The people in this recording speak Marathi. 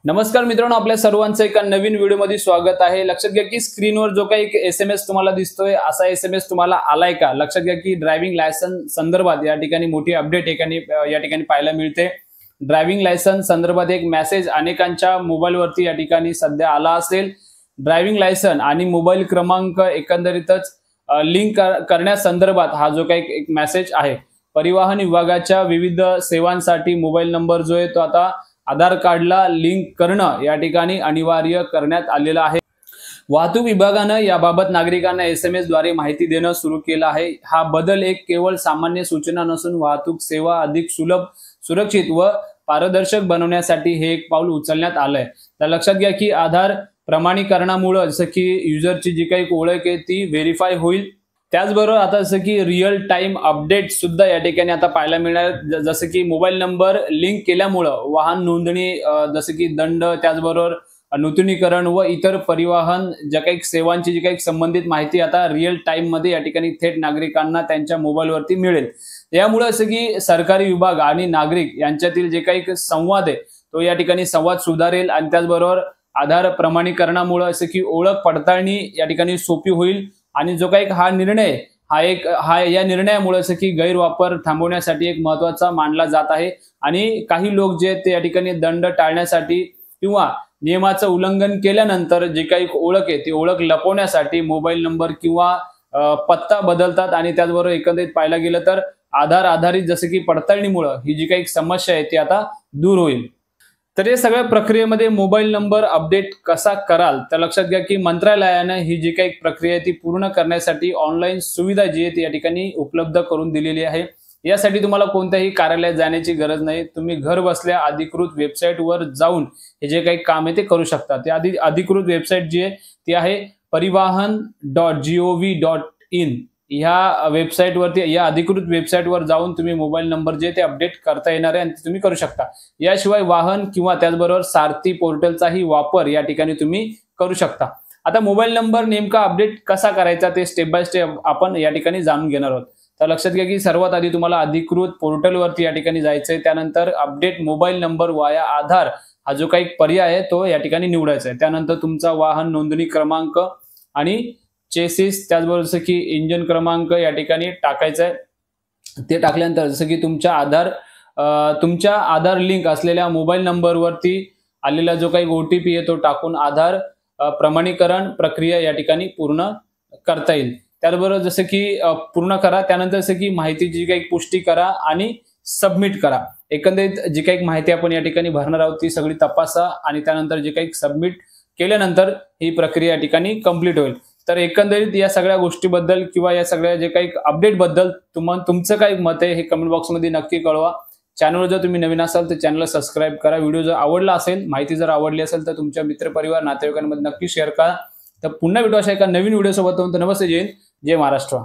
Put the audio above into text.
नमस्कार मित्रांनो, आपल्या सर्वांचं एका नवीन व्हिडिओमध्ये स्वागत आहे। लक्षात घ्या की स्क्रीनवर जो काही एसएमएस तुम्हाला दिसतोय असा एसएमएस तुम्हाला आलाय का? लक्षात घ्या की ड्रायव्हिंग लायसन्स संदर्भात या ठिकाणी मोठी अपडेट या ठिकाणी पाहायला मिळते। ड्रायव्हिंग लायसन्स संदर्भात एक मेसेज अनेकांच्या मोबाईलवरती या ठिकाणी सध्या आला असेल। ड्रायव्हिंग लायसन्स आणि मोबाईल क्रमांक एकंदरीतच लिंक करण्यासंदर्भात हा जो काही एक मेसेज आहे। परिवहन विभागाच्या विविध सेवांसाठी मोबाईल नंबर जो आहे तो आता आधार कार्डला लिंक करणं या ठिकाणी अनिवार्य करण्यात आलेलं आहे। वाहतूक विभागानं याबाबत नागरिकांना एसएमएस द्वारे माहिती देणं सुरू केलं आहे। हा बदल एक केवळ सामान्य सूचना नसून वाहतूक सेवा अधिक सुलभ, सुरक्षित व पारदर्शक बनवण्यासाठी हे एक पाऊल उचलण्यात आलंय। तर लक्षात घ्या की आधार प्रमाणीकरणामुळे जसं की युजरची जी काही ओळख आहे ती व्हेरीफाय होईल। त्याचबरोबर आता जसं की रिअल टाइम अपडेट सुद्धा या ठिकाणी आता पाहायला मिळणार। जसं की मोबाईल नंबर लिंक केल्यामुळे वाहन नोंदणी, जसं की दंड, त्याचबरोबर नूतनीकरण व इतर परिवहन ज्या काही सेवांची जी काही संबंधित माहिती आता रिअल टाइम मध्ये या ठिकाणी थेट नागरिकांना त्यांच्या मोबाईलवरती मिळेल। यामुळे असं की सरकारी विभाग आणि नागरिक यांच्यातील जे काही संवाद आहे तो या ठिकाणी संवाद सुधारेल आणि त्याचबरोबर आधार प्रमाणीकरणामुळे असं की ओळख पडताळणी या ठिकाणी सोपी होईल। आणि जो काही हा निर्णय या निर्णयामुळे असं की गैरवापर थांबवण्यासाठी एक महत्त्वाचा मानला जात आहे। आणि काही लोक जे ते या ठिकाणी दंड टाळण्यासाठी किंवा नियमाचं उल्लंघन केल्यानंतर जे काही ओळख आहे ती ओळख लपवण्यासाठी मोबाईल नंबर किंवा पत्ता बदलतात। आणि त्याचबरोबर एकंदरीत पाहायला गेलं तर आधार आधारित जसं की पडताळणीमुळे ही जी काही समस्या आहे ती आता दूर होईल। तर या सगळ्या प्रक्रियेमध्ये मोबाईल नंबर अपडेट कसा कराल तर लक्षात घ्या की मंत्रालयाने ही जी काही प्रक्रिया आहे ती पूर्ण करण्यासाठी ऑनलाईन सुविधा जी आहे ती या ठिकाणी उपलब्ध करून दिलेली आहे। यासाठी तुम्हाला कोणत्याही कार्यालयात जाण्याची गरज नाही। तुम्ही घर बसल्या अधिकृत वेबसाईटवर जाऊन हे जे काही काम आहे ते करू शकता। त्या अधिकृत वेबसाईट जी आहे ती आहे parivahan.gov.in। ह्या वेबसाईटवरती, या अधिकृत वेबसाईटवर जाऊन तुम्ही मोबाईल नंबर जे ते अपडेट करता येणार आहे आणि तुम्ही करू शकता। याशिवाय वाहन किंवा त्याचबरोबर सारथी पोर्टलचाही वापर या ठिकाणी तुम्ही करू शकता। आता मोबाईल नंबर नेमका अपडेट कसा करायचा ते स्टेप बाय स्टेप आपण या ठिकाणी जाणून घेणार आहोत। तर लक्षात घ्या की सर्वात आधी तुम्हाला अधिकृत पोर्टलवरती या ठिकाणी जायचंय। त्यानंतर अपडेट मोबाईल नंबर वाया आधार हा जो काही पर्याय आहे तो या ठिकाणी निवडायचा आहे। त्यानंतर तुमचा वाहन नोंदणी क्रमांक आणि चेसिस, त्याचबरोबर जसं की इंजन क्रमांक या ठिकाणी टाकायचा आहे। ते टाकल्यानंतर जसं की तुमच्या आधार लिंक असलेल्या मोबाईल नंबरवरती आलेला जो काही OTP आहे तो टाकून आधार प्रमाणीकरण प्रक्रिया या ठिकाणी पूर्ण करता येईल। त्याचबरोबर जसं की पूर्ण करा, त्यानंतर जसं की माहितीची काही पुष्टी करा आणि सबमिट करा। एकंदरीत जी काही माहिती आपण या ठिकाणी भरणार आहोत ती सगळी तपासा आणि त्यानंतर जे काही सबमिट केल्यानंतर ही प्रक्रिया या ठिकाणी कंप्लीट होईल। तर एकंदरीत या सगळ्या गोष्टीबद्दल किंवा या सगळ्या जे काही अपडेट बद्दल तुमचं काय मत आहे हे कमेंट बॉक्समध्ये नक्की कळवा। चॅनलवर जर तुम्ही नवीन असाल तर चॅनलला सबस्क्राईब करा। व्हिडिओ जर आवडला असेल, माहिती जर आवडली असेल तर तुमच्या मित्रपरिवार नातेवाईकांमध्ये नक्की शेअर करा। तर पुन्हा भेटू अशा एका नवीन व्हिडिओ सोबत। नमस्ते, जय हिंद, जय महाराष्ट्र।